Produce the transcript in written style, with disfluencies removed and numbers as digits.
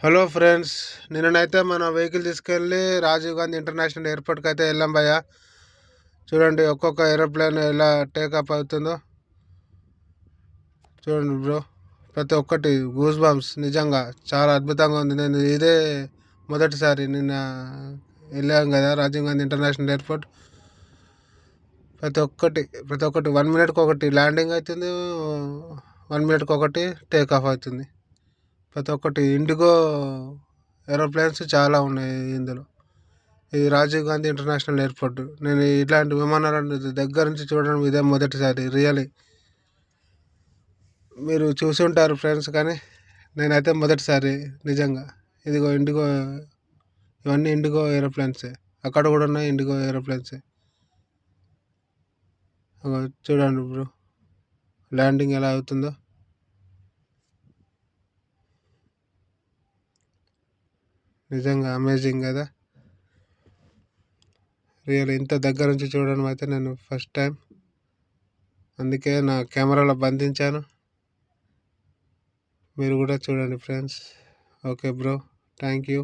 Hello friends, నిన్ననైతే మన vehicle తీసుకెళ్ళి Rajiv Gandhi international ఎయిర్పోర్ట్కి అయితే వెళ్ళాం భయ్య. చూడండి ఒక్కొక్క ఏరోప్లేన్ ఎలా టేకప్ అవుతుందో చూడండి బ్రో. ప్రతి ఒక్కటి గూస్ బంప్స్, నిజంగా చాలా అద్భుతంగా ఉంది. నేను ఇదే మొదటిసారి నిన్న వెళ్ళాం కదా రాజీవ్ గాంధీ ఇంటర్నేషనల్ ఎయిర్పోర్ట్. ప్రతి ఒక్కటి 1 మినిట్కి ఒకటి ల్యాండింగ్ అవుతుంది, 1 మినిట్కి ఒకటి టేక్ ఆఫ్ అవుతుంది. ప్రతి ఒక్కటి ఇండిగో ఏరోప్లేన్స్ చాలా ఉన్నాయి ఇందులో. ఇది రాజీవ్ గాంధీ ఇంటర్నేషనల్ ఎయిర్పోర్ట్. నేను ఇట్లాంటి విమానాలను దగ్గర నుంచి చూడడం ఇదే మొదటిసారి. రియలీ మీరు చూసి ఉంటారు ఫ్రెండ్స్, కానీ నేనైతే మొదటిసారి నిజంగా. ఇదిగో ఇండిగో, ఇవన్నీ ఇండిగో ఏరోప్లేన్సే. అక్కడ కూడా ఉన్నాయి ఇండిగో ఏరోప్లేన్సే. చూడండి బ్రో, ల్యాండింగ్ ఎలా అవుతుందో. నిజంగా అమేజింగ్ కదా. రియల్ ఇంత దగ్గర నుంచి చూడడం అయితే నేను ఫస్ట్ టైం. అందుకే నా కెమెరాలో బంధించాను. మీరు కూడా చూడండి friends. Okay bro, thank you.